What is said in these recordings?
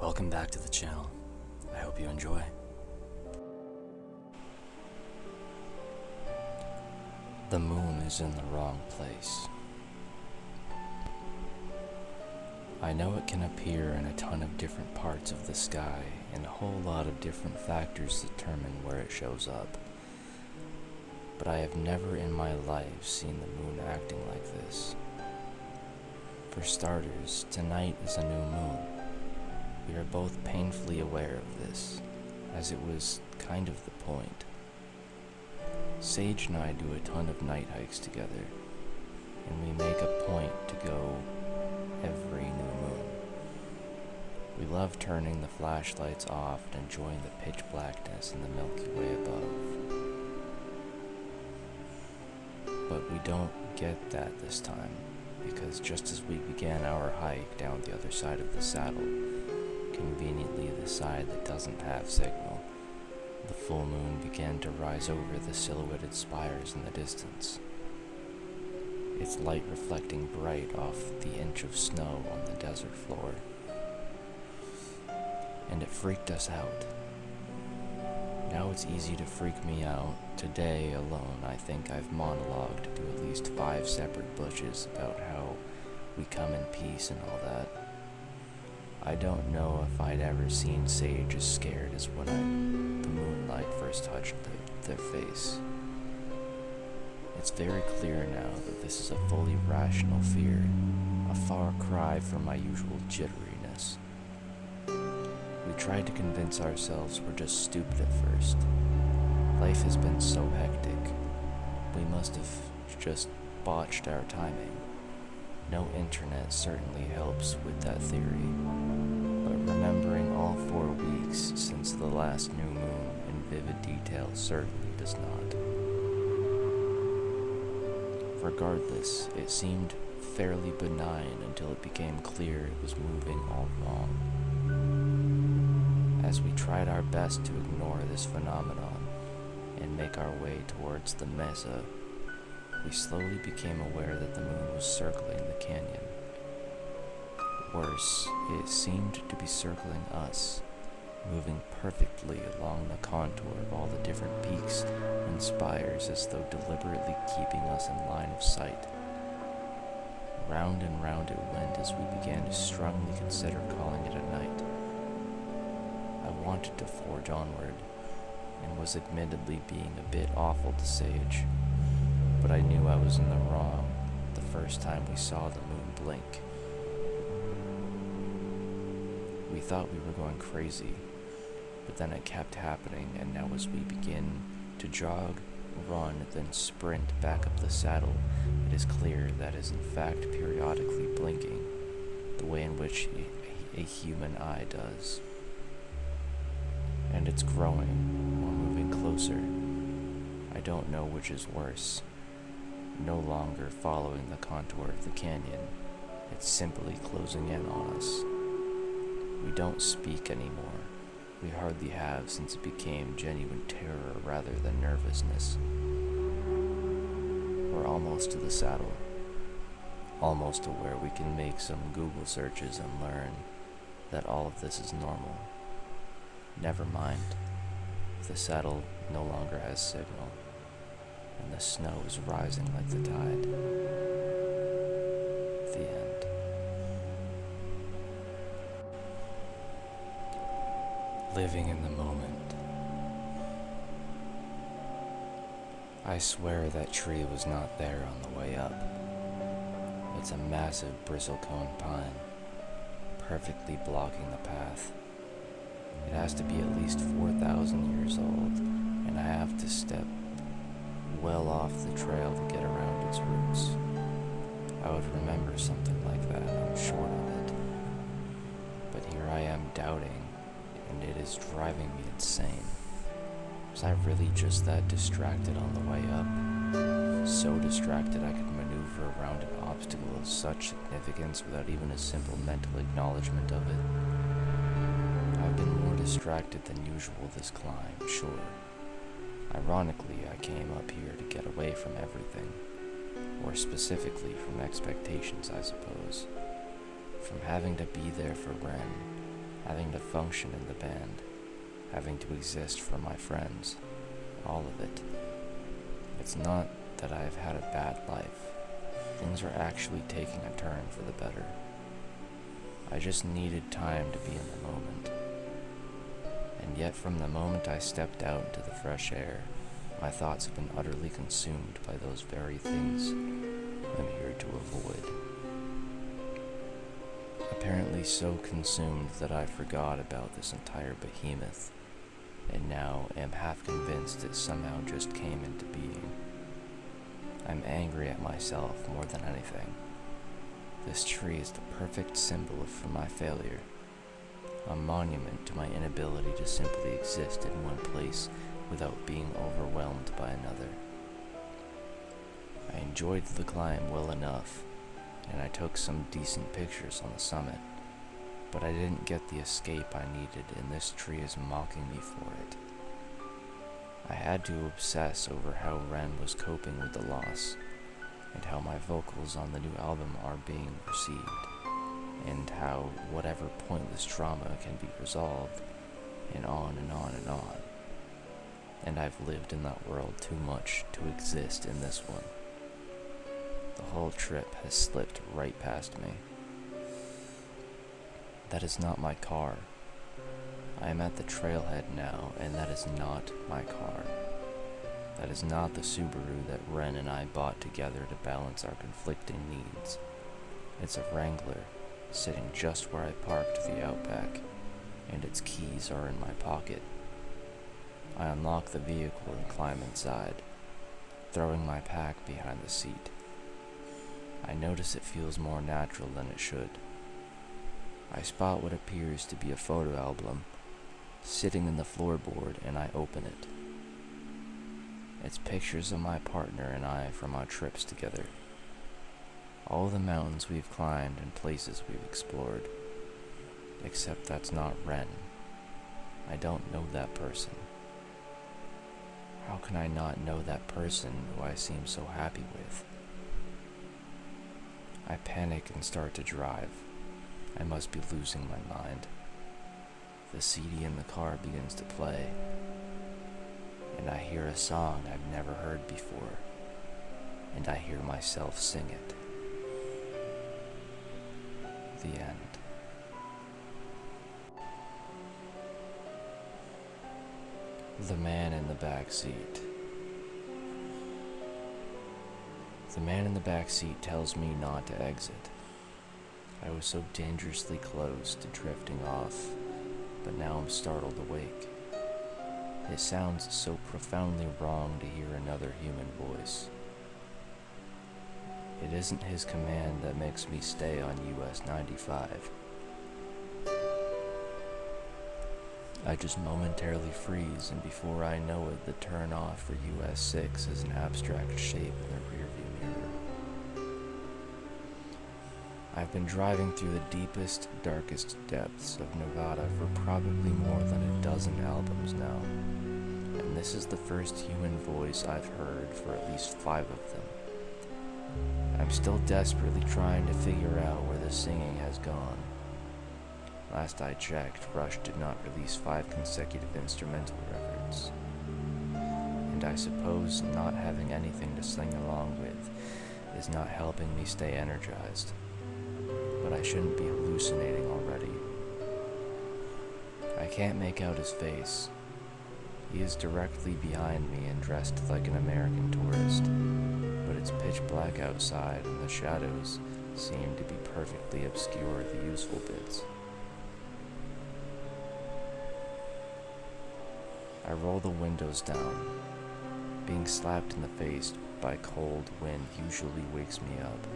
Welcome back to the channel. I hope you enjoy. The moon is in the wrong place. I know it can appear in a ton of different parts of the sky, and a whole lot of different factors determine where it shows up. But I have never in my life seen the moon acting like this. For starters, tonight is a new moon. We are both painfully aware of this, as it was kind of the point. Sage and I do a ton of night hikes together, and we make a point to go every new moon. We love turning the flashlights off and enjoying the pitch blackness in the Milky Way above. But we don't get that this time, because just as we began our hike down the other side of the saddle, conveniently the side that doesn't have signal, the full moon began to rise over the silhouetted spires in the distance, its light reflecting bright off the inch of snow on the desert floor. And it freaked us out. Now it's easy to freak me out. Today alone, I think I've monologued to at least 5 separate bushes about how we come in peace and all that. I don't know if I'd ever seen Sage as scared as when the moonlight first touched their face. It's very clear now that this is a fully rational fear, a far cry from my usual jitteriness. We tried to convince ourselves we're just stupid at first. Life has been so hectic. We must have just botched our timing. No internet certainly helps with that theory, but remembering all 4 weeks since the last new moon in vivid detail certainly does not. Regardless, it seemed fairly benign until it became clear it was moving all wrong. As we tried our best to ignore this phenomenon and make our way towards the mesa, we slowly became aware that the moon was circling the canyon. Worse, it seemed to be circling us, moving perfectly along the contour of all the different peaks and spires as though deliberately keeping us in line of sight. Round and round it went as we began to strongly consider calling it a night. I wanted to forge onward, and was admittedly being a bit awful to Sage, but I knew I was in the wrong the first time we saw the moon blink. We thought we were going crazy, but then it kept happening, and now as we begin to jog, run, then sprint back up the saddle, it is clear that is in fact periodically blinking, the way in which a human eye does. And it's growing, or moving closer. I don't know which is worse. No longer following the contour of the canyon, it's simply closing in on us. We don't speak anymore. We hardly have since it became genuine terror rather than nervousness. We're almost to the saddle, almost to where we can make some Google searches and learn that all of this is normal. Never mind, the saddle no longer has signal, and the snow is rising like the tide. The end. Living in the moment. I swear that tree was not there on the way up. It's a massive bristlecone pine, perfectly blocking the path. It has to be at least 4,000 years old, and I have to step well off the trail to get around its roots. I would remember something like that, I'm sure of it. But here I am doubting, and it is driving me insane. Was I really just that distracted on the way up? So distracted I could maneuver around an obstacle of such significance without even a simple mental acknowledgement of it. I've been more distracted than usual this climb, sure. Ironically, I came up here to get away from everything, or specifically from expectations, I suppose. From having to be there for Ren, having to function in the band, having to exist for my friends, all of it. It's not that I've had a bad life. Things are actually taking a turn for the better. I just needed time to be in the moment. And yet from the moment I stepped out into the fresh air, my thoughts have been utterly consumed by those very things I'm here to avoid. Apparently so consumed that I forgot about this entire behemoth, and now am half convinced it somehow just came into being. I'm angry at myself more than anything. This tree is the perfect symbol for my failure, a monument to my inability to simply exist in one place without being overwhelmed by another. I enjoyed the climb well enough, and I took some decent pictures on the summit, but I didn't get the escape I needed, and this tree is mocking me for it. I had to obsess over how Ren was coping with the loss, and how my vocals on the new album are being received, and how whatever pointless drama can be resolved, and on and on and on. And I've lived in that world too much to exist in this one. The whole trip has slipped right past me. That is not my car. I am at the trailhead now, and that is not my car. That is not the Subaru that Ren and I bought together to balance our conflicting needs. It's a Wrangler, sitting just where I parked the Outback, and its keys are in my pocket. I unlock the vehicle and climb inside, throwing my pack behind the seat. I notice it feels more natural than it should. I spot what appears to be a photo album sitting in the floorboard, and I open it. It's pictures of my partner and I from our trips together. All the mountains we've climbed and places we've explored. Except that's not Ren. I don't know that person. How can I not know that person who I seem so happy with? I panic and start to drive. I must be losing my mind. The CD in the car begins to play, and I hear a song I've never heard before, and I hear myself sing it. The end. The man in the back seat. The man in the back seat tells me not to exit. I was so dangerously close to drifting off, but now I'm startled awake. It sounds so profoundly wrong to hear another human voice. It isn't his command that makes me stay on US 95. I just momentarily freeze, and before I know it, the turn off for US 6 is an abstract shape in the rearview mirror. I've been driving through the deepest, darkest depths of Nevada for probably more than a dozen albums now, and this is the first human voice I've heard for at least 5 of them. I'm still desperately trying to figure out where the singing has gone. Last I checked, Rush did not release 5 consecutive instrumental records. And I suppose not having anything to sing along with is not helping me stay energized. But I shouldn't be hallucinating already. I can't make out his face. He is directly behind me and dressed like an American tourist, but it's pitch black outside and the shadows seem to be perfectly obscure the useful bits. I roll the windows down. Being slapped in the face by cold wind usually wakes me up.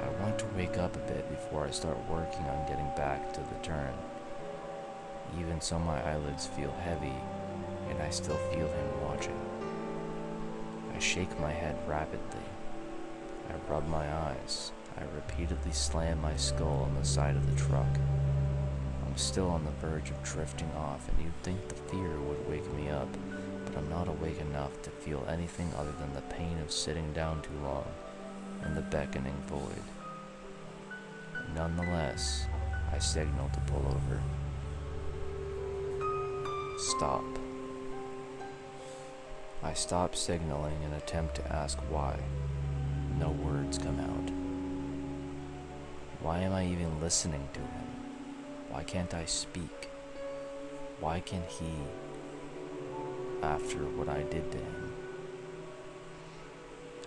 I want to wake up a bit before I start working on getting back to the turn. Even so, my eyelids feel heavy, and I still feel him watching. I shake my head rapidly. I rub my eyes. I repeatedly slam my skull on the side of the truck. I'm still on the verge of drifting off, and you'd think the fear would wake me up, but I'm not awake enough to feel anything other than the pain of sitting down too long and the beckoning void. Nonetheless, I signal to pull over. Stop. I stop signaling and attempt to ask why. No words come out. Why am I even listening to him? Why can't I speak? Why can he, after what I did to him?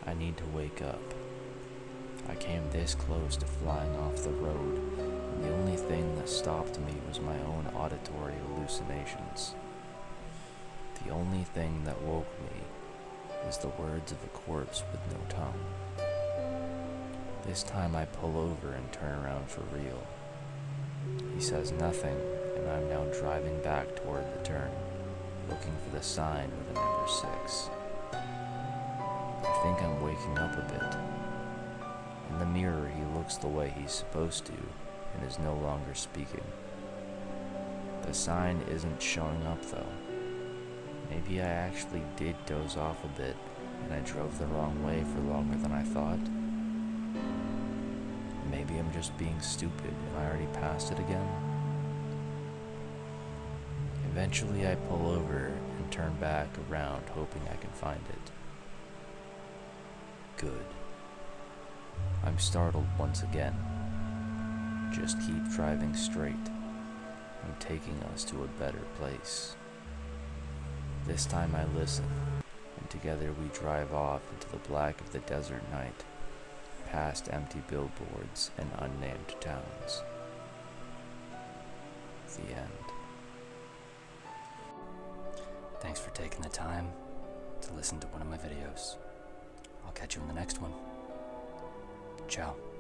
I need to wake up. I came this close to flying off the road, and the only thing that stopped me was my own auditory hallucinations. The only thing that woke me is the words of a corpse with no tongue. This time I pull over and turn around for real. He says nothing, and I'm now driving back toward the turn, looking for the sign with the number 6. I think I'm waking up a bit. In the mirror, he looks the way he's supposed to, and is no longer speaking. The sign isn't showing up though. Maybe I actually did doze off a bit, and I drove the wrong way for longer than I thought. Maybe I'm just being stupid and I already passed it again. Eventually I pull over and turn back around, hoping I can find it. Good. I'm startled once again. Just keep driving straight. I'm taking us to a better place. This time I listen, and together we drive off into the black of the desert night, past empty billboards and unnamed towns. The end. Thanks for taking the time to listen to one of my videos. I'll catch you in the next one. Ciao.